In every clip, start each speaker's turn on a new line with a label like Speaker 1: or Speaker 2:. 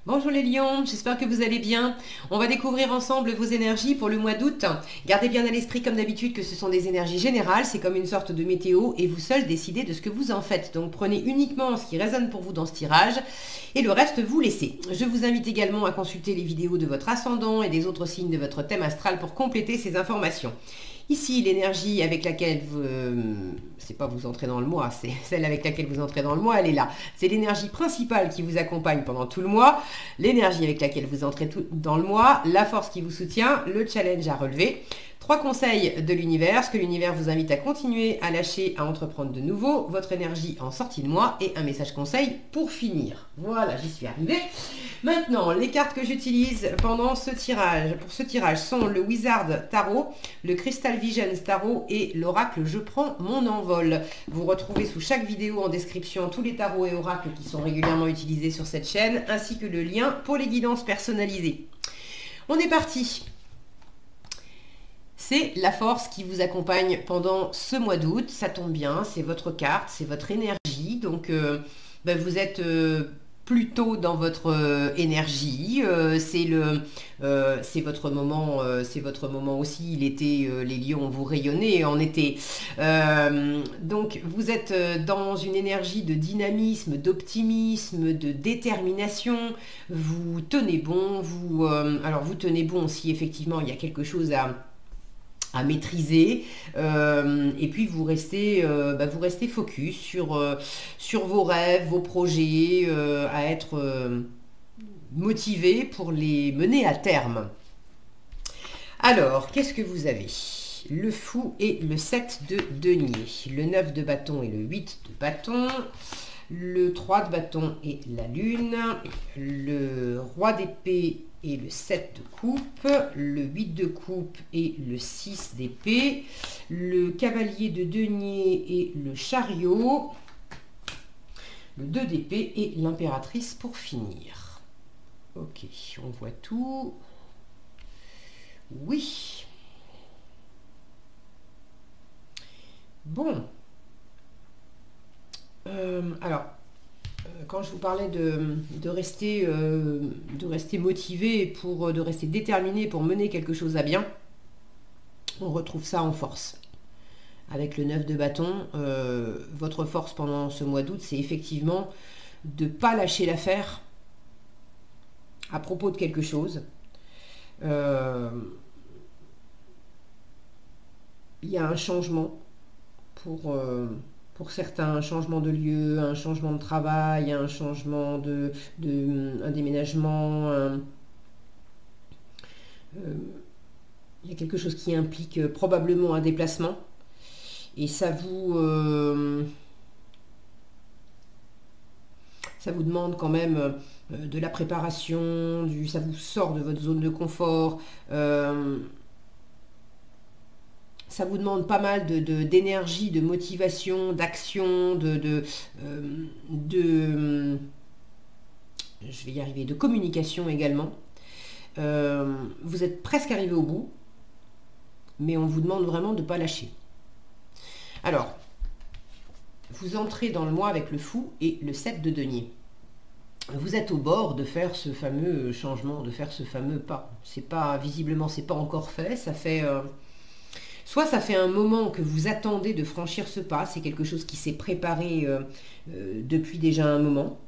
Speaker 1: Bonjour les lions, j'espère que vous allez bien. On va découvrir ensemble vos énergies pour le mois d'août. Gardez bien à l'esprit comme d'habitude que ce sont des énergies générales, c'est comme une sorte de météo et vous seuls décidez de ce que vous en faites. Donc prenez uniquement ce qui résonne pour vous dans ce tirage et le reste vous laissez. Je vous invite également à consulter les vidéos de votre ascendant et des autres signes de votre thème astral pour compléter ces informations. Ici, l'énergie avec laquelle vous... c'est pas vous entrez dans le mois, c'est celle avec laquelle vous entrez dans le mois, elle est là. C'est l'énergie principale qui vous accompagne pendant tout le mois, l'énergie avec laquelle vous entrez dans le mois, la force qui vous soutient, le challenge à relever. 3 conseils de l'univers, ce que l'univers vous invite à continuer à lâcher, à entreprendre de nouveau, votre énergie en sortie de mois et un message conseil pour finir. Voilà, j'y suis arrivée. Maintenant, les cartes que j'utilise pendant ce tirage, pour ce tirage sont le Wizard Tarot, le Crystal Vision Tarot et l'oracle Je prends mon envol. Vous retrouvez sous chaque vidéo en description tous les tarots et oracles qui sont régulièrement utilisés sur cette chaîne, ainsi que le lien pour les guidances personnalisées. On est parti. C'est la force qui vous accompagne pendant ce mois d'août. Ça tombe bien, c'est votre carte, c'est votre énergie. Donc, vous êtes plutôt dans votre énergie. C'est votre moment aussi. L'été, les lions vous rayonnez en été. Donc, vous êtes dans une énergie de dynamisme, d'optimisme, de détermination. Vous tenez bon. Alors, vous tenez bon si effectivement il y a quelque chose à maîtriser, et puis vous restez focus sur vos rêves, vos projets, à être motivé pour les mener à terme. Alors, qu'est-ce que vous avez? Le fou et le 7 de denier, le 9 de bâton et le 8 de bâton, le 3 de bâton et la lune, le roi d'épée et le 7 de coupe, le 8 de coupe et le 6 d'épée, le cavalier de denier et le chariot, le 2 d'épée et l'impératrice pour finir. Ok, on voit tout. Oui. Bon. Alors, quand je vous parlais de rester motivé, de rester déterminé pour mener quelque chose à bien, on retrouve ça en force. Avec le 9 de bâton, votre force pendant ce mois d'août, c'est effectivement de ne pas lâcher l'affaire à propos de quelque chose. Il y a un changement pour certains, un changement de lieu, un changement de travail, un changement un déménagement. Il y a quelque chose qui implique probablement un déplacement. Et ça vous demande quand même de la préparation, ça vous sort de votre zone de confort. Ça vous demande pas mal d'énergie, de motivation, d'action, je vais y arriver, de communication également. Vous êtes presque arrivé au bout, mais on vous demande vraiment de ne pas lâcher. Alors, vous entrez dans le mois avec le fou et le 7 de denier. Vous êtes au bord de faire ce fameux changement, de faire ce fameux pas. Visiblement, c'est pas encore fait. Ça fait... soit ça fait un moment que vous attendez de franchir ce pas, c'est quelque chose qui s'est préparé depuis déjà un moment.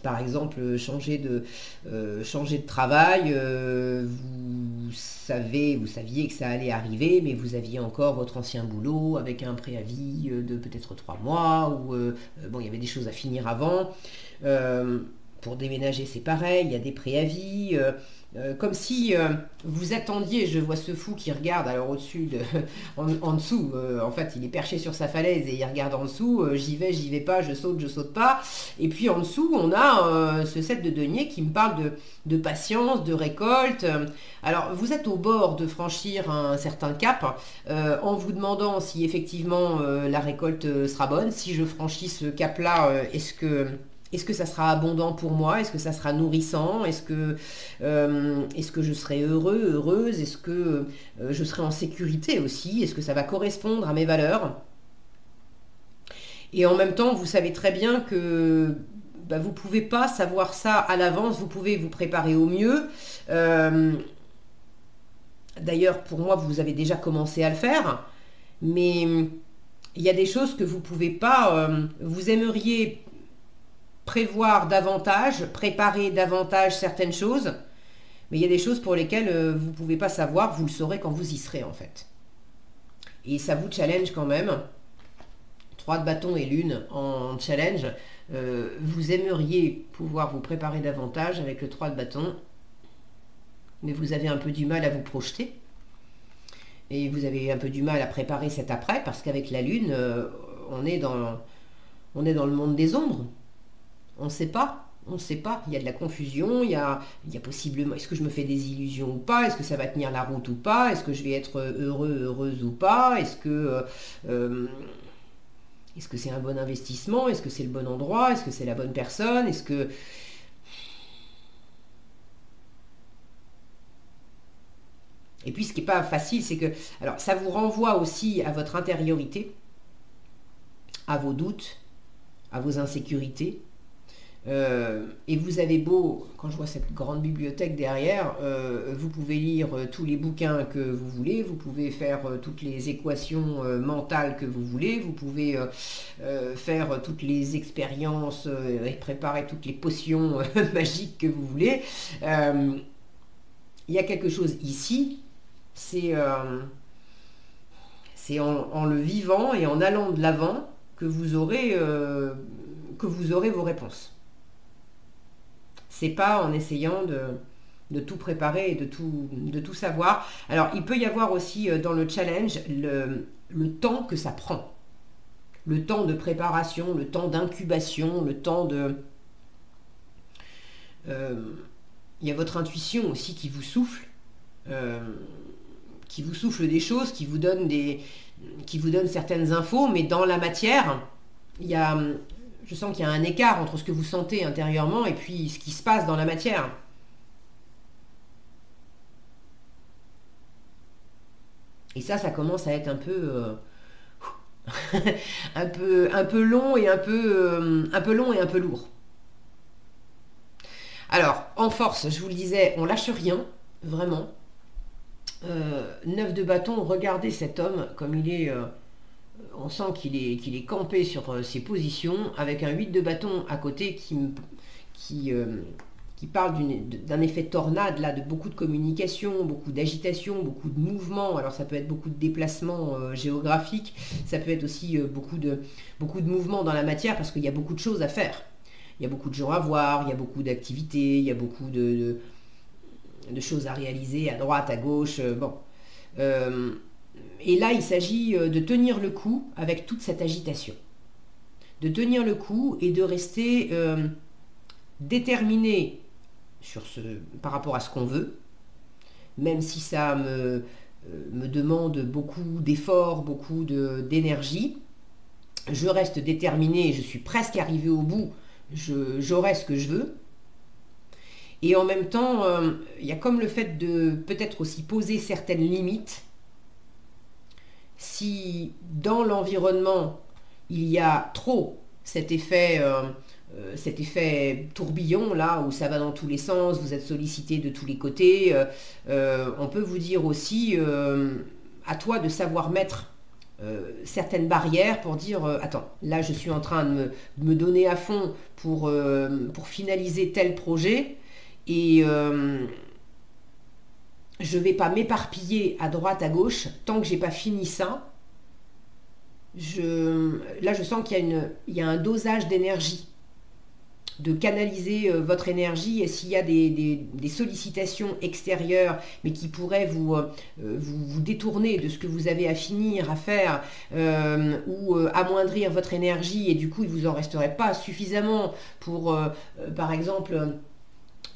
Speaker 1: Par exemple, changer de travail, vous saviez que ça allait arriver, mais vous aviez encore votre ancien boulot avec un préavis de peut-être 3 mois, ou il y avait des choses à finir avant. Pour déménager, c'est pareil, il y a des préavis. Comme si vous attendiez, je vois ce fou qui regarde, alors au-dessus, en dessous, en fait il est perché sur sa falaise et il regarde en dessous, j'y vais pas, je saute pas, et puis en dessous on a ce 7 de denier qui me parle de patience, de récolte. Alors vous êtes au bord de franchir un certain cap, en vous demandant si effectivement la récolte sera bonne, si je franchis ce cap là, est-ce que ça sera abondant pour moi? Est-ce que ça sera nourrissant? Est-ce que je serai heureux, heureuse? Est-ce que je serai en sécurité aussi? Est-ce que ça va correspondre à mes valeurs? Et en même temps, vous savez très bien que vous pouvez pas savoir ça à l'avance, vous pouvez vous préparer au mieux. D'ailleurs, pour moi, vous avez déjà commencé à le faire, mais il y a des choses que vous pouvez pas, vous aimeriez prévoir davantage, préparer davantage certaines choses, mais il y a des choses pour lesquelles vous ne pouvez pas savoir, vous le saurez quand vous y serez en fait. Et ça vous challenge quand même. 3 de bâton et lune en challenge. Vous aimeriez pouvoir vous préparer davantage avec le 3 de bâton, mais vous avez un peu du mal à vous projeter. Et vous avez un peu du mal à préparer cet après, parce qu'avec la lune, on est dans le monde des ombres. On ne sait pas. On ne sait pas, il y a de la confusion, il y a possiblement, est-ce que je me fais des illusions ou pas, est-ce que ça va tenir la route ou pas, est-ce que je vais être heureuse ou pas, est-ce que c'est un bon investissement, est-ce que c'est le bon endroit, est-ce que c'est la bonne personne, est-ce que... Et puis ce qui n'est pas facile, c'est que, alors ça vous renvoie aussi à votre intériorité, à vos doutes, à vos insécurités. Et vous avez beau, quand je vois cette grande bibliothèque derrière, vous pouvez lire tous les bouquins que vous voulez, vous pouvez faire toutes les équations mentales que vous voulez, vous pouvez faire toutes les expériences et préparer toutes les potions magiques que vous voulez. Il y a quelque chose ici, c'est en le vivant et en allant de l'avant que vous aurez vos réponses. C'est pas en essayant de tout préparer et de tout savoir. Alors, il peut y avoir aussi dans le challenge le temps que ça prend. Le temps de préparation, le temps d'incubation, le temps de... il y a votre intuition aussi qui vous souffle des choses, qui vous donne certaines infos, mais dans la matière, je sens qu'il y a un écart entre ce que vous sentez intérieurement et puis ce qui se passe dans la matière. Et ça commence à être un peu un peu long et un peu long et un peu lourd. Alors, en force, je vous le disais, on lâche rien, vraiment. 9 de bâton, regardez cet homme comme il est... on sent qu'il est campé sur ses positions, avec un 8 de bâton à côté qui parle d'un effet tornade, là, de beaucoup de communication, beaucoup d'agitation, beaucoup de mouvement. Alors ça peut être beaucoup de déplacements géographiques, ça peut être aussi beaucoup de mouvements dans la matière, parce qu'il y a beaucoup de choses à faire. Il y a beaucoup de gens à voir, il y a beaucoup d'activités, il y a beaucoup de choses à réaliser à droite, à gauche, bon. Et là, il s'agit de tenir le coup avec toute cette agitation. De tenir le coup et de rester déterminé par rapport à ce qu'on veut, même si ça me demande beaucoup d'efforts, beaucoup d'énergie. Je reste déterminé, je suis presque arrivé au bout, j'aurai ce que je veux. Et en même temps, il y a comme le fait de peut-être aussi poser certaines limites. Si dans l'environnement, il y a trop cet effet tourbillon, là, où ça va dans tous les sens, vous êtes sollicité de tous les côtés, on peut vous dire aussi, à toi de savoir mettre certaines barrières pour dire, attends, là je suis en train de me donner à fond pour finaliser tel projet, et... je ne vais pas m'éparpiller à droite, à gauche, tant que j'ai pas fini ça. Là, je sens qu'il y a un dosage d'énergie, de canaliser votre énergie, et s'il y a des sollicitations extérieures, mais qui pourraient vous détourner de ce que vous avez à finir, à faire, ou amoindrir votre énergie, et du coup, il ne vous en resterait pas suffisamment pour, par exemple...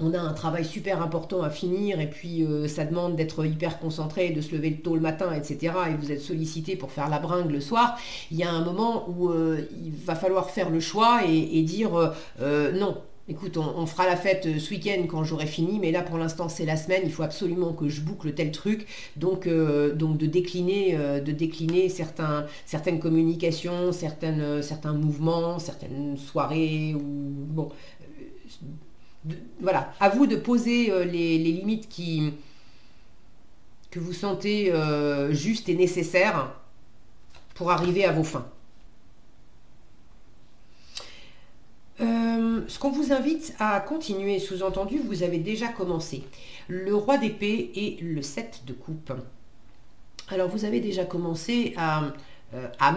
Speaker 1: on a un travail super important à finir, et puis ça demande d'être hyper concentré, de se lever tôt le matin, etc. Et vous êtes sollicité pour faire la bringue le soir. Il y a un moment où il va falloir faire le choix et dire non. écoute, on fera la fête ce week-end quand j'aurai fini, mais là pour l'instant c'est la semaine, il faut absolument que je boucle tel truc. Donc de décliner certaines communications, certains mouvements, certaines soirées, ou bon, voilà, à vous de poser les limites que vous sentez justes et nécessaires pour arriver à vos fins. Ce qu'on vous invite à continuer, sous-entendu, vous avez déjà commencé. Le roi d'épée et le 7 de coupe. Alors vous avez déjà commencé à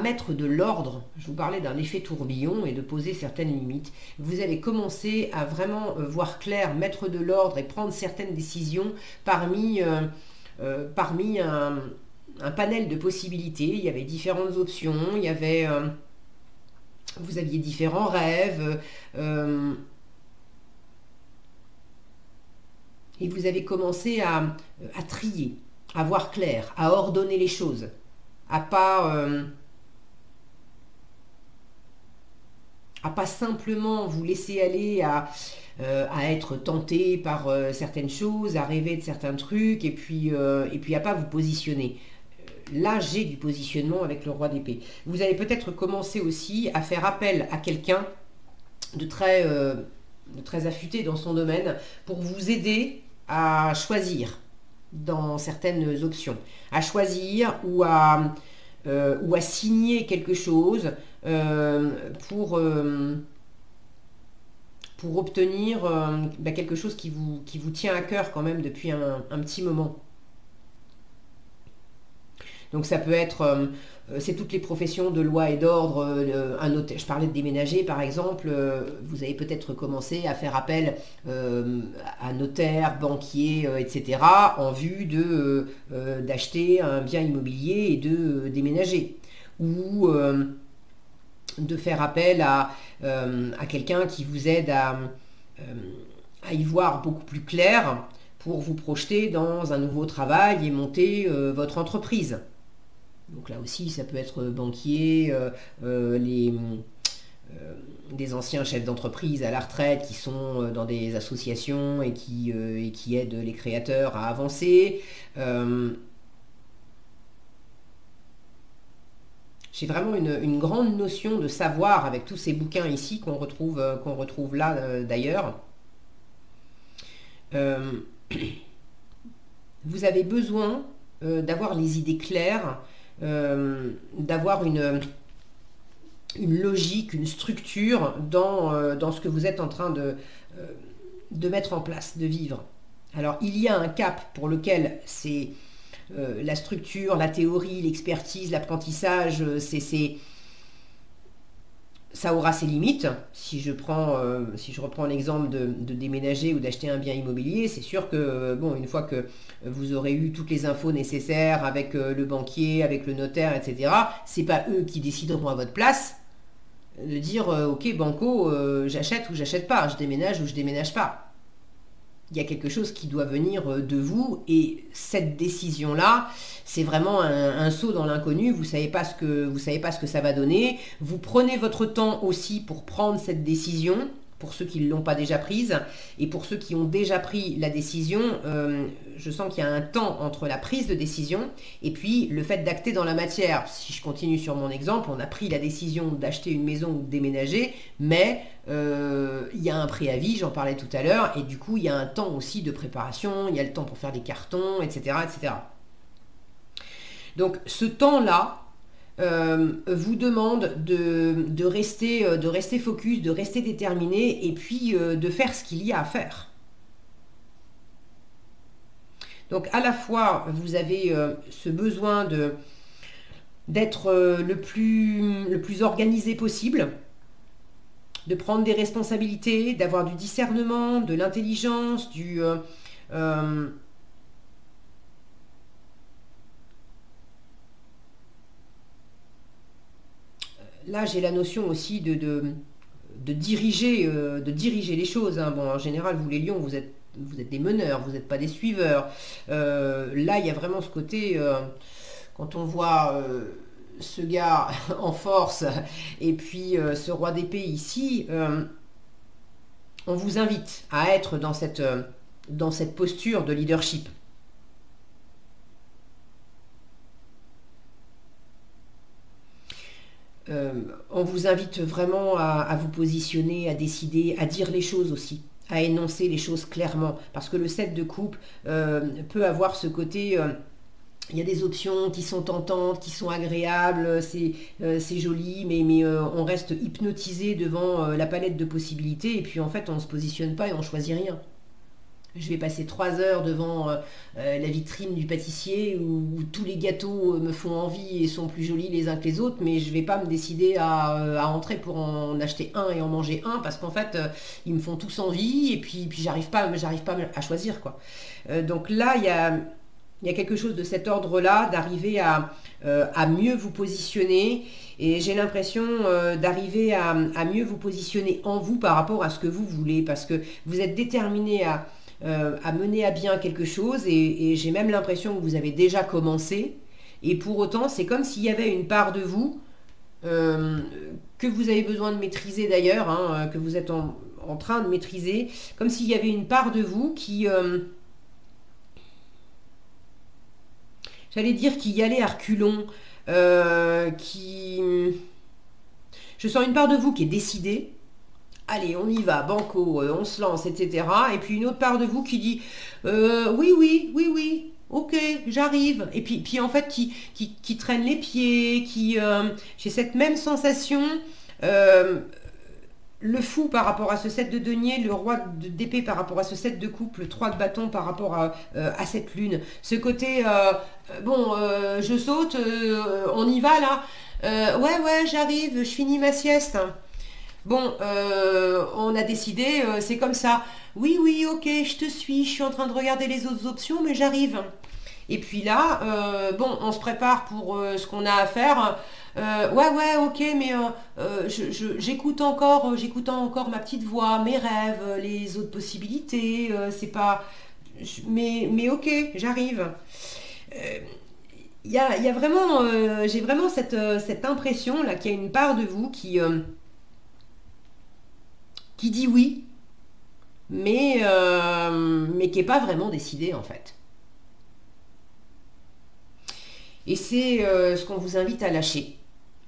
Speaker 1: mettre de l'ordre. Je vous parlais d'un effet tourbillon et de poser certaines limites. Vous allez commencer à vraiment voir clair, mettre de l'ordre et prendre certaines décisions parmi un panel de possibilités. Il y avait différentes options, il y avait... vous aviez différents rêves, et vous avez commencé à trier, à voir clair, à ordonner les choses, à pas simplement vous laisser aller à être tenté par certaines choses, à rêver de certains trucs, et puis à pas vous positionner. Là, j'ai du positionnement avec le roi d'épée. Vous allez peut-être commencer aussi à faire appel à quelqu'un de très affûté dans son domaine pour vous aider à choisir dans certaines options, à choisir ou à signer quelque chose pour obtenir quelque chose qui vous tient à cœur quand même depuis un petit moment. Donc ça peut être, c'est toutes les professions de loi et d'ordre, un notaire, je parlais de déménager par exemple, vous avez peut-être commencé à faire appel à notaire, banquier, etc. en vue d'acheter un bien immobilier et de déménager. Ou de faire appel à quelqu'un qui vous aide à y voir beaucoup plus clair pour vous projeter dans un nouveau travail et monter votre entreprise. Donc là aussi, ça peut être banquier, des anciens chefs d'entreprise à la retraite qui sont dans des associations et qui aident les créateurs à avancer. J'ai vraiment une grande notion de savoir avec tous ces bouquins ici qu'on retrouve là d'ailleurs. Vous avez besoin d'avoir les idées claires, d'avoir une logique, une structure dans ce que vous êtes en train de mettre en place, de vivre. Alors il y a un cap pour lequel c'est la structure, la théorie, l'expertise, l'apprentissage, ça aura ses limites. Si je reprends l'exemple de déménager ou d'acheter un bien immobilier, c'est sûr que bon, une fois que vous aurez eu toutes les infos nécessaires avec le banquier, avec le notaire, etc., c'est pas eux qui décideront à votre place de dire ok banco, j'achète ou j'achète pas, je déménage ou je déménage pas. Il y a quelque chose qui doit venir de vous et cette décision-là, c'est vraiment un saut dans l'inconnu. Vous savez pas ce que ça va donner. Vous prenez votre temps aussi pour prendre cette décision, pour ceux qui ne l'ont pas déjà prise. Et pour ceux qui ont déjà pris la décision, je sens qu'il y a un temps entre la prise de décision et puis le fait d'acter dans la matière. Si je continue sur mon exemple, on a pris la décision d'acheter une maison ou de déménager, mais il y a un préavis, j'en parlais tout à l'heure, et du coup il y a un temps aussi de préparation, il y a le temps pour faire des cartons, etc. etc. Donc ce temps-là vous demande de rester focus, de rester déterminé, et puis de faire ce qu'il y a à faire. Donc à la fois, vous avez ce besoin d'être le plus organisé possible, de prendre des responsabilités, d'avoir du discernement, de l'intelligence, là, j'ai la notion aussi de diriger les choses. Hein. Bon, en général, vous les lions, vous êtes des meneurs, vous n'êtes pas des suiveurs. Là, il y a vraiment ce côté, quand on voit ce gars en force et puis ce roi d'épée ici, on vous invite à être dans cette posture de leadership. On vous invite vraiment à vous positionner, à décider, à dire les choses aussi, à énoncer les choses clairement. Parce que le 7 de coupe peut avoir ce côté... il y a des options qui sont tentantes, qui sont agréables, c'est joli, mais on reste hypnotisé devant la palette de possibilités. Et puis en fait, on ne se positionne pas et on ne choisit rien. Je vais passer 3 heures devant la vitrine du pâtissier où tous les gâteaux me font envie et sont plus jolis les uns que les autres, mais je ne vais pas me décider à entrer pour en acheter un et en manger un parce qu'en fait, ils me font tous envie et puis j'arrive pas à choisir, quoi. Donc là, il y a quelque chose de cet ordre-là, d'arriver à mieux vous positionner. Et j'ai l'impression d'arriver à mieux vous positionner en vous par rapport à ce que vous voulez, parce que vous êtes déterminé à mener à bien quelque chose, et j'ai même l'impression que vous avez déjà commencé. Et pour autant, c'est comme s'il y avait une part de vous que vous avez besoin de maîtriser d'ailleurs, hein, que vous êtes en train de maîtriser, comme s'il y avait une part de vous qui... j'allais dire qu'il y allait à reculons, je sens une part de vous qui est décidée. Allez, on y va, banco, on se lance, etc. Et puis une autre part de vous qui dit oui, ok, j'arrive. Et puis en fait, qui traîne les pieds, j'ai cette même sensation. Le fou par rapport à ce 7 de denier, le roi d'épée par rapport à ce 7 de coupe, le 3 de bâton par rapport à cette lune. Ce côté, je saute, on y va là. Ouais, j'arrive, je finis ma sieste. Bon, on a décidé, c'est comme ça. Oui, ok, je te suis, je suis en train de regarder les autres options, mais j'arrive. Et puis là, on se prépare pour ce qu'on a à faire. Ok, mais j'écoute encore ma petite voix, mes rêves, les autres possibilités. C'est pas, mais ok, j'arrive. Il y a vraiment, j'ai vraiment cette impression là qu'il y a une part de vous qui dit oui, mais qui n'est pas vraiment décidée en fait. Et c'est ce qu'on vous invite à lâcher.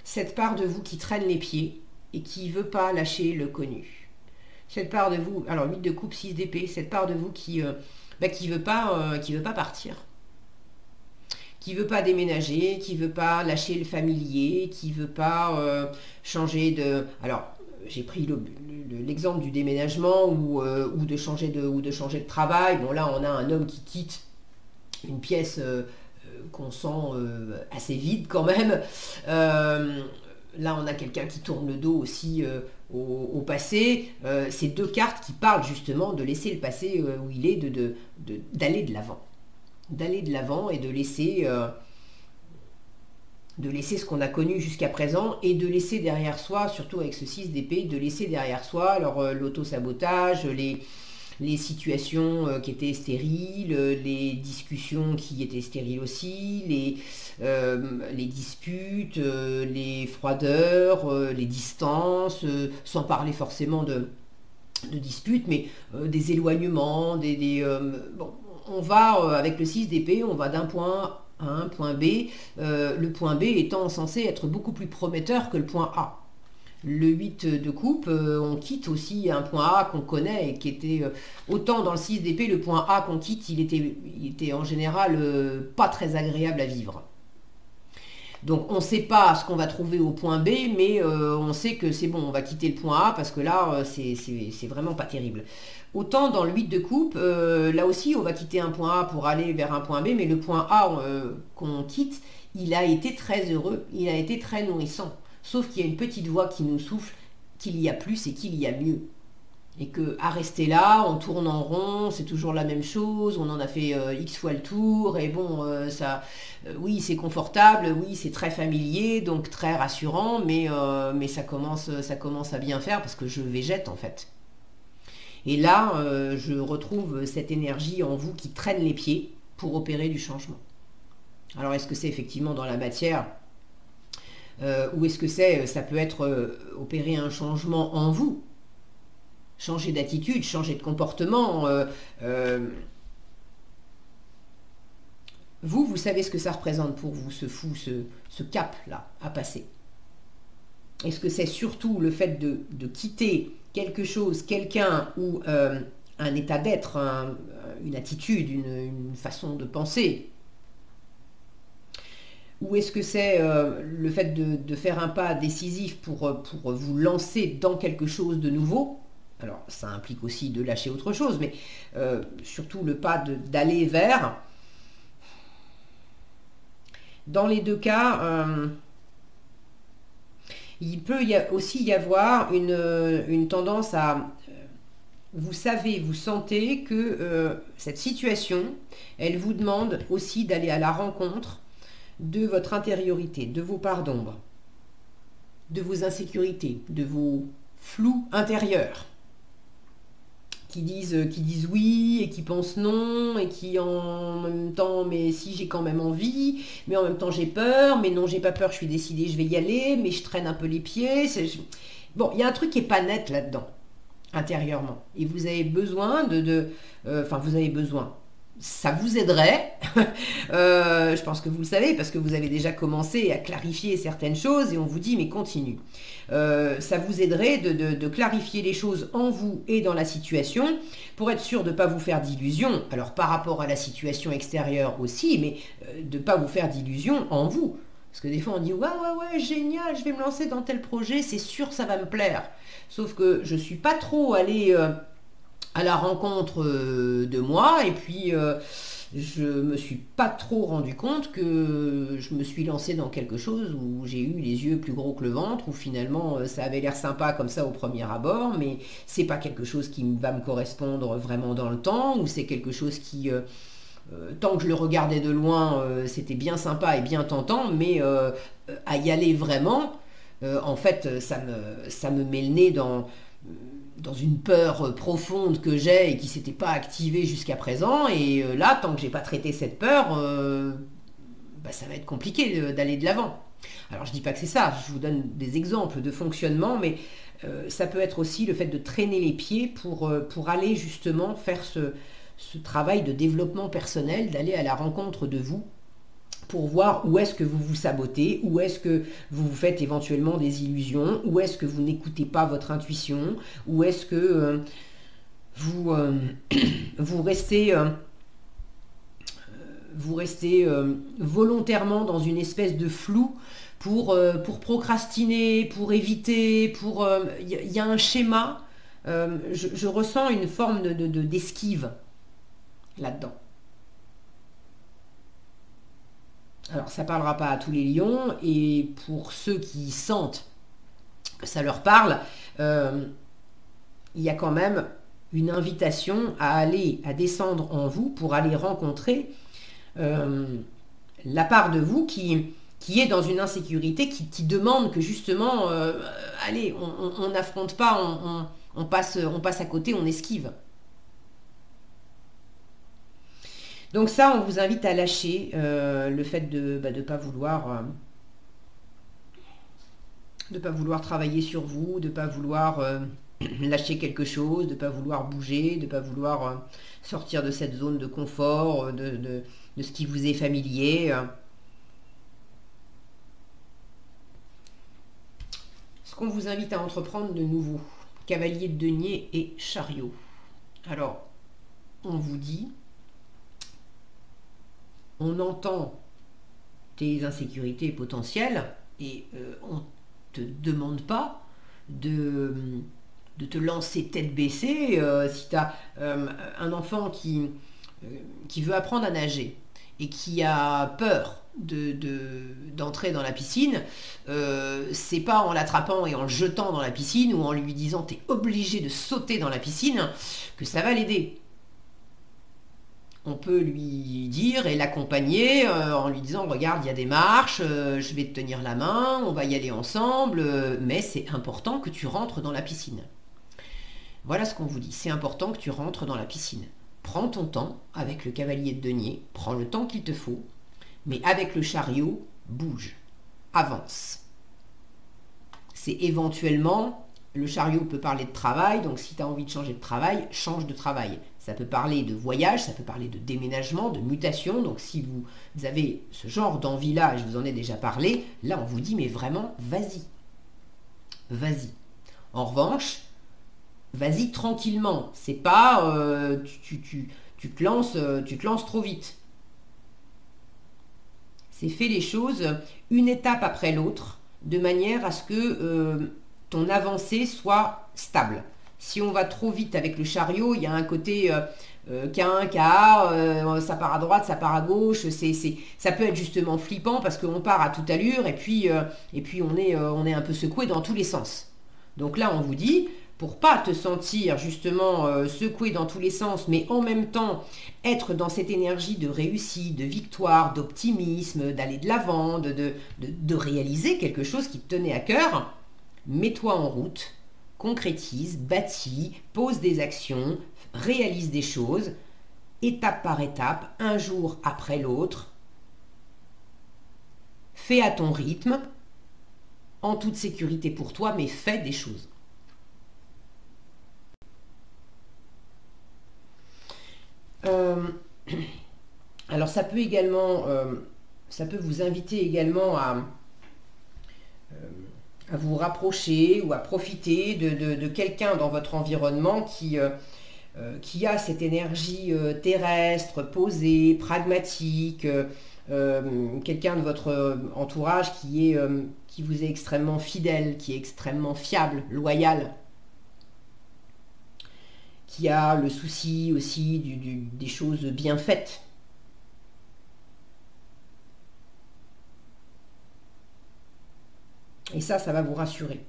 Speaker 1: Cette part de vous qui traîne les pieds et qui ne veut pas lâcher le connu. Cette part de vous, alors 8 de coupe, 6 d'épée, cette part de vous qui veut pas partir. Qui veut pas déménager, qui veut pas lâcher le familier, qui veut pas changer de... Alors, j'ai pris l'exemple du déménagement ou de changer de travail. Bon, là, on a un homme qui quitte une pièce qu'on sent assez vide quand même. Là, on a quelqu'un qui tourne le dos aussi au passé. C'est deux cartes qui parlent justement de laisser le passé où il est, d'aller de l'avant. D'aller de l'avant et de laisser ce qu'on a connu jusqu'à présent et de laisser derrière soi, surtout avec ce 6 d'épée, de laisser derrière soi alors l'auto-sabotage, les situations qui étaient stériles, les discussions qui étaient stériles aussi, les disputes, les froideurs, les distances, sans parler forcément de disputes, mais des éloignements, on va, avec le 6 d'épée, on va d'un point à un point B, le point B étant censé être beaucoup plus prometteur que le point A. Le 8 de coupe, on quitte aussi un point A qu'on connaît et qui était autant dans le 6 d'épée, le point A qu'on quitte, il était en général pas très agréable à vivre. Donc on ne sait pas ce qu'on va trouver au point B, mais on sait que c'est bon, on va quitter le point A parce que là, c'est vraiment pas terrible. Autant dans le 8 de coupe, là aussi on va quitter un point A pour aller vers un point B, mais le point A qu'on quitte, il a été très heureux, il a été très nourrissant. Sauf qu'il y a une petite voix qui nous souffle qu'il y a plus et qu'il y a mieux. Et qu'à rester là, on tourne en rond, c'est toujours la même chose, on en a fait X fois le tour, et bon, oui, c'est confortable, oui, c'est très familier, donc très rassurant, mais ça commence à bien faire parce que je végète en fait. Et là, je retrouve cette énergie en vous qui traîne les pieds pour opérer du changement. Alors, est-ce que c'est effectivement dans la matière ou est-ce que ça peut être opérer un changement en vous? changer d'attitude, changer de comportement. Vous savez ce que ça représente pour vous, ce cap-là à passer. Est-ce que c'est surtout le fait de quitter quelque chose, quelqu'un ou un état d'être, une attitude, une façon de penser? Ou est-ce que c'est le fait de faire un pas décisif pour vous lancer dans quelque chose de nouveau? Alors, ça implique aussi de lâcher autre chose, mais surtout le pas d'aller vers. Dans les deux cas, il peut aussi y avoir une tendance à... Vous savez, vous sentez que cette situation, elle vous demande aussi d'aller à la rencontre de votre intériorité, de vos parts d'ombre, de vos insécurités, de vos flous intérieurs, qui disent oui et qui pensent non et qui en même temps, mais si j'ai quand même envie, mais en même temps j'ai peur, mais non j'ai pas peur, je suis décidée, je vais y aller, mais je traîne un peu les pieds. Bon, il y a un truc qui est pas net là-dedans, intérieurement, et vous avez besoin vous avez besoin. Ça vous aiderait, je pense que vous le savez, parce que vous avez déjà commencé à clarifier certaines choses et on vous dit mais continue. Ça vous aiderait de clarifier les choses en vous et dans la situation pour être sûr de ne pas vous faire d'illusions. Alors par rapport à la situation extérieure aussi, mais de ne pas vous faire d'illusions en vous. Parce que des fois on dit ouais, génial, je vais me lancer dans tel projet, c'est sûr ça va me plaire. Sauf que je ne suis pas trop allée... à la rencontre de moi et puis je me suis pas trop rendu compte que je me suis lancée dans quelque chose où j'ai eu les yeux plus gros que le ventre, où finalement ça avait l'air sympa comme ça au premier abord, mais c'est pas quelque chose qui va me correspondre vraiment dans le temps, ou c'est quelque chose qui tant que je le regardais de loin c'était bien sympa et bien tentant, mais à y aller vraiment en fait ça me met le nez dans une peur profonde que j'ai et qui ne s'était pas activée jusqu'à présent. Et là, tant que j'ai pas traité cette peur, ça va être compliqué d'aller de l'avant. Alors, je dis pas que c'est ça, je vous donne des exemples de fonctionnement, mais ça peut être aussi le fait de traîner les pieds pour aller justement faire ce travail de développement personnel, d'aller à la rencontre de vous, pour voir où est-ce que vous vous sabotez, où est-ce que vous vous faites éventuellement des illusions, où est-ce que vous n'écoutez pas votre intuition, où est-ce que vous restez volontairement dans une espèce de flou pour procrastiner, pour éviter, y a un schéma, je ressens une forme d'esquive là-dedans. Alors, ça ne parlera pas à tous les lions, et pour ceux qui sentent que ça leur parle, il y a quand même une invitation à descendre en vous pour aller rencontrer la part de vous qui est dans une insécurité, qui demande que justement, allez, on n'affronte pas, on passe à côté, on esquive. Donc ça, on vous invite à lâcher le fait de ne pas vouloir travailler sur vous, de ne pas vouloir lâcher quelque chose, de ne pas vouloir bouger, de ne pas vouloir sortir de cette zone de confort, de ce qui vous est familier. Ce qu'on vous invite à entreprendre de nouveau, cavalier de denier et chariot. Alors, on vous dit... On entend tes insécurités potentielles et on ne te demande pas de te lancer tête baissée. Si tu as un enfant qui veut apprendre à nager et qui a peur d'entrer dans la piscine, c'est pas en l'attrapant et en le jetant dans la piscine ou en lui disant t'es obligé de sauter dans la piscine que ça va l'aider. On peut lui dire et l'accompagner en lui disant regarde, il y a des marches, je vais te tenir la main, on va y aller ensemble, mais c'est important que tu rentres dans la piscine. Voilà ce qu'on vous dit, c'est important que tu rentres dans la piscine. Prends ton temps avec le cavalier de denier, prends le temps qu'il te faut, mais avec le chariot, bouge, avance. C'est éventuellement le chariot peut parler de travail, donc si tu as envie de changer de travail, change de travail. Ça peut parler de voyage, ça peut parler de déménagement, de mutation. Donc si vous avez ce genre d'envie-là, je vous en ai déjà parlé, là on vous dit mais vraiment, vas-y. Vas-y. En revanche, vas-y tranquillement. C'est pas tu te lances trop vite. C'est fait les choses une étape après l'autre, de manière à ce que ton avancée soit stable. Si on va trop vite avec le chariot, il y a un côté K1, KA, ça part à droite, ça part à gauche, ça peut être justement flippant parce qu'on part à toute allure et puis on est un peu secoué dans tous les sens. Donc là, on vous dit, pour pas te sentir justement secoué dans tous les sens, mais en même temps être dans cette énergie de réussite, de victoire, d'optimisme, d'aller de l'avant, de réaliser quelque chose qui te tenait à cœur, mets-toi en route, concrétise, bâtis, pose des actions, réalise des choses, étape par étape, un jour après l'autre, fais à ton rythme, en toute sécurité pour toi, mais fais des choses. Alors ça peut également, ça peut vous inviter également à vous rapprocher ou à profiter de quelqu'un dans votre environnement qui a cette énergie terrestre, posée, pragmatique, quelqu'un de votre entourage qui vous est extrêmement fidèle, qui est extrêmement fiable, loyal, qui a le souci aussi des choses bien faites. Et ça va vous rassurer.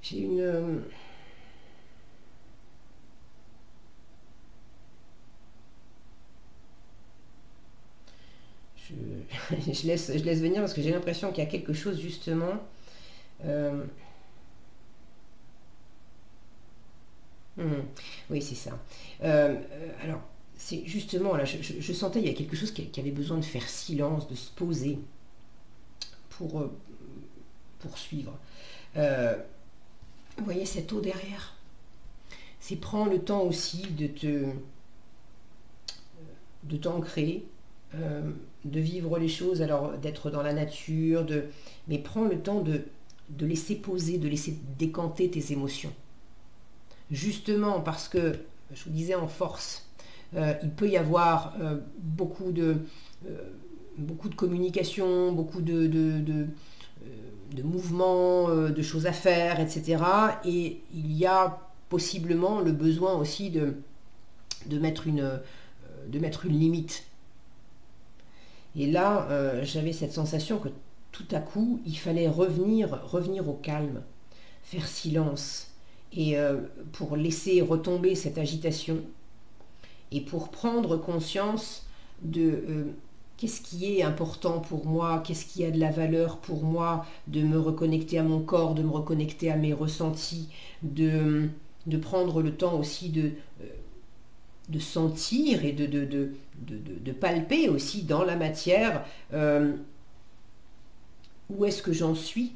Speaker 1: J'ai une... je laisse venir parce que j'ai l'impression qu'il y a quelque chose justement. Oui, c'est ça. Alors, c'est justement, là, je sentais il y a quelque chose qui avait besoin de faire silence, de se poser pour suivre. Vous voyez cette eau derrière? C'est prends le temps aussi de t'ancrer, de vivre les choses, alors d'être dans la nature, mais prends le temps de laisser poser, de laisser décanter tes émotions. Justement parce que, je vous disais en force, il peut y avoir beaucoup de communication, beaucoup de mouvements, de choses à faire, etc. Et il y a possiblement le besoin aussi de mettre une limite. Et là, j'avais cette sensation que tout à coup, il fallait revenir au calme, faire silence, et pour laisser retomber cette agitation, et pour prendre conscience de qu'est-ce qui est important pour moi, qu'est-ce qui a de la valeur pour moi, de me reconnecter à mon corps, de me reconnecter à mes ressentis, de prendre le temps aussi de sentir et de palper aussi dans la matière où est-ce que j'en suis,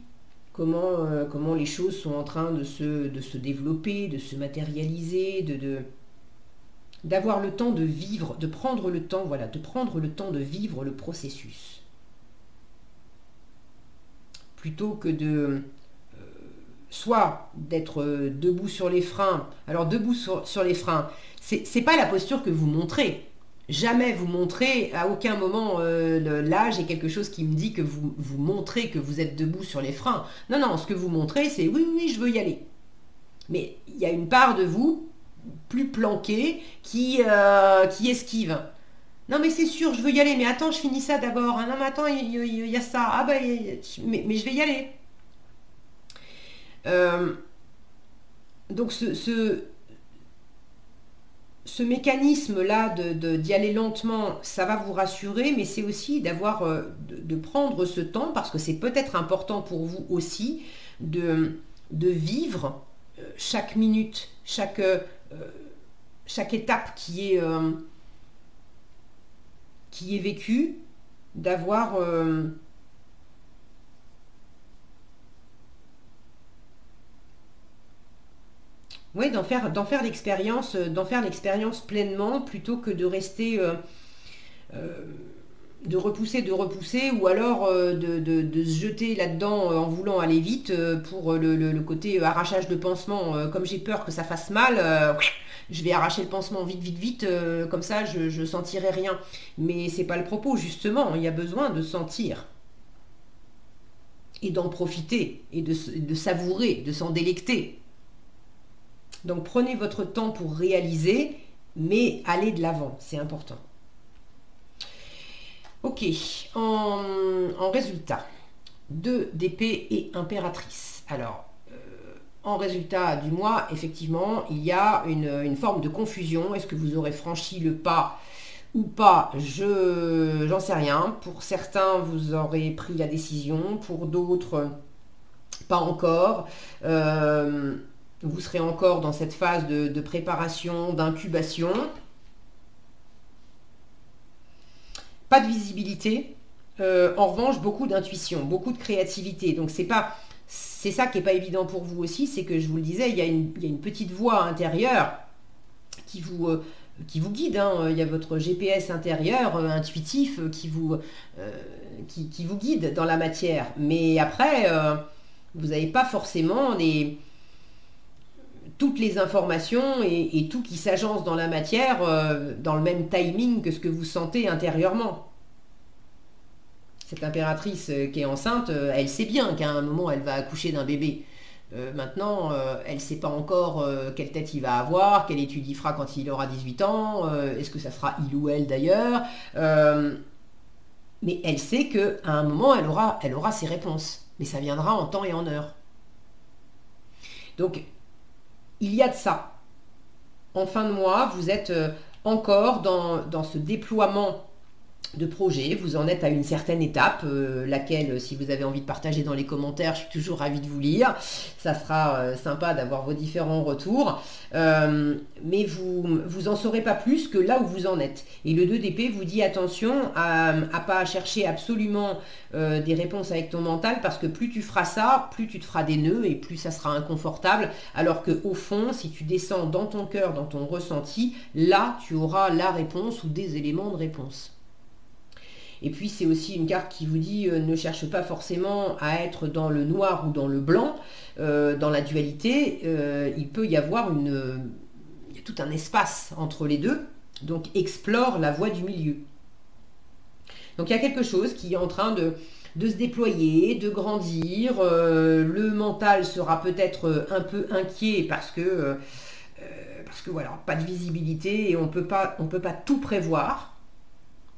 Speaker 1: comment les choses sont en train de se développer, de se matérialiser, d'avoir le temps de vivre, de prendre le temps, voilà, de prendre le temps de vivre le processus. Plutôt que soit d'être debout sur les freins. Alors debout sur les freins, c'est pas la posture que vous montrez. Jamais vous montrez, à aucun moment, là j'ai quelque chose qui me dit que vous montrez que vous êtes debout sur les freins. Non, non, ce que vous montrez, c'est oui, je veux y aller. Mais il y a une part de vous, plus planquée, qui esquive. Non mais c'est sûr, je veux y aller, mais attends, je finis ça d'abord. Ah, non mais attends, il y a ça. Ah bah, mais je vais y aller. Donc ce mécanisme-là d'y aller lentement, ça va vous rassurer, mais c'est aussi de prendre ce temps, parce que c'est peut-être important pour vous aussi, de de vivre chaque minute, chaque étape qui est vécue, d'avoir oui, d'en faire l'expérience, pleinement, plutôt que de rester de repousser, ou alors de se jeter là-dedans en voulant aller vite pour le côté arrachage de pansement. Comme j'ai peur que ça fasse mal, je vais arracher le pansement vite, comme ça je sentirai rien. Mais c'est pas le propos, justement, il y a besoin de sentir et d'en profiter et de savourer, de s'en délecter. Donc prenez votre temps pour réaliser, mais allez de l'avant, c'est important. Ok, en résultat, 2 d'épée et impératrice. Alors, en résultat du mois, effectivement, il y a une forme de confusion. Est-ce que vous aurez franchi le pas ou pas? J'en sais rien. Pour certains, vous aurez pris la décision. Pour d'autres, pas encore. Vous serez encore dans cette phase de préparation, d'incubation. Pas de visibilité, en revanche beaucoup d'intuition, beaucoup de créativité. Donc c'est ça qui n'est pas évident pour vous aussi, c'est que je vous le disais, il y a une petite voix intérieure qui vous guide, hein. Il y a votre GPS intérieur, intuitif, qui vous guide dans la matière. Mais après, vous n'avez pas forcément toutes les informations et tout qui s'agence dans la matière dans le même timing que ce que vous sentez intérieurement. Cette impératrice qui est enceinte, elle sait bien qu'à un moment elle va accoucher d'un bébé. Maintenant, elle ne sait pas encore quelle tête il va avoir, quelle étude il fera quand il aura 18 ans, est-ce que ça sera il ou elle d'ailleurs. Mais elle sait qu'à un moment elle aura ses réponses. Mais ça viendra en temps et en heure. Donc, il y a de ça. En fin de mois, vous êtes encore dans ce déploiement de projet. Vous en êtes à une certaine étape, laquelle, si vous avez envie de partager dans les commentaires, je suis toujours ravie de vous lire. Ça sera sympa d'avoir vos différents retours. Mais vous en saurez pas plus que là où vous en êtes. Et le 2 d'épée vous dit attention à pas chercher absolument des réponses avec ton mental, parce que plus tu feras ça, plus tu te feras des nœuds et plus ça sera inconfortable. Alors que au fond, si tu descends dans ton cœur, dans ton ressenti, là tu auras la réponse ou des éléments de réponse. Et puis c'est aussi une carte qui vous dit ne cherche pas forcément à être dans le noir ou dans le blanc, dans la dualité. Il peut y avoir il y a tout un espace entre les deux, donc explore la voie du milieu. Donc il y a quelque chose qui est en train de se déployer, de grandir. Le mental sera peut-être un peu inquiet parce que voilà, pas de visibilité et on peut pas tout prévoir.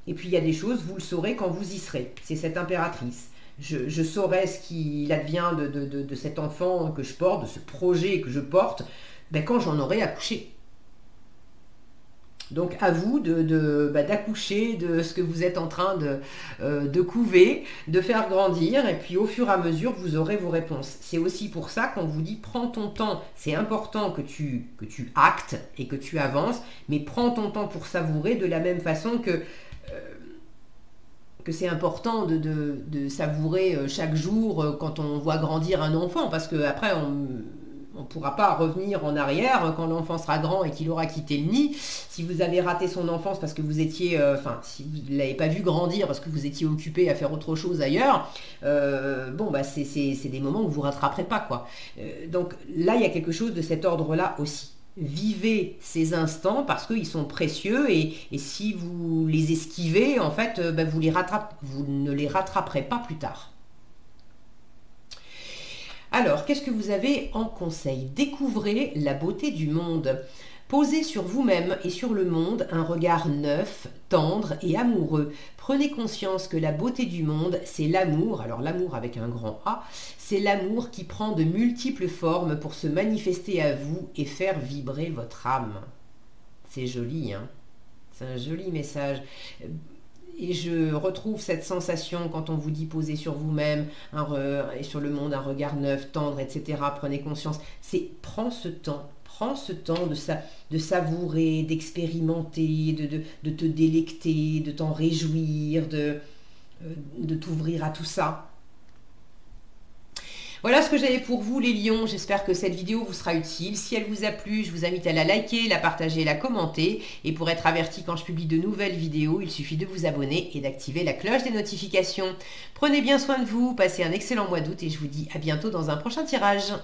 Speaker 1: Et puis il y a des choses, vous le saurez quand vous y serez. C'est cette impératrice. Je saurai ce qu'il advient de cet enfant que je porte, de ce projet que je porte, quand j'en aurai accouché. Donc à vous d'accoucher de ce que vous êtes en train de couver, de faire grandir, et puis au fur et à mesure, vous aurez vos réponses. C'est aussi pour ça qu'on vous dit, prends ton temps. C'est important que tu actes et que tu avances, mais prends ton temps pour savourer, de la même façon que c'est important de savourer chaque jour quand on voit grandir un enfant, parce qu'après on ne pourra pas revenir en arrière quand l'enfant sera grand et qu'il aura quitté le nid. Si vous avez raté son enfance parce que vous étiez, si vous ne l'avez pas vu grandir parce que vous étiez occupé à faire autre chose ailleurs, c'est des moments où vous ne rattraperez pas, quoi. Donc là, il y a quelque chose de cet ordre-là aussi. Vivez ces instants parce qu'ils sont précieux et si vous les esquivez, en fait, vous ne les rattraperez pas plus tard. Alors, qu'est-ce que vous avez en conseil? Découvrez la beauté du monde. Posez sur vous-même et sur le monde un regard neuf, tendre et amoureux. Prenez conscience que la beauté du monde, c'est l'amour, alors l'amour avec un grand A, c'est l'amour qui prend de multiples formes pour se manifester à vous et faire vibrer votre âme. C'est joli, hein? C'est un joli message. et je retrouve cette sensation quand on vous dit poser sur vous-même et sur le monde un regard neuf, tendre, etc. Prenez conscience. C'est prends ce temps de savourer, d'expérimenter, de te délecter, de t'en réjouir, de t'ouvrir à tout ça. Voilà ce que j'avais pour vous les lions, j'espère que cette vidéo vous sera utile. Si elle vous a plu, je vous invite à la liker, la partager, la commenter. Et pour être averti quand je publie de nouvelles vidéos, il suffit de vous abonner et d'activer la cloche des notifications. Prenez bien soin de vous, passez un excellent mois d'août et je vous dis à bientôt dans un prochain tirage.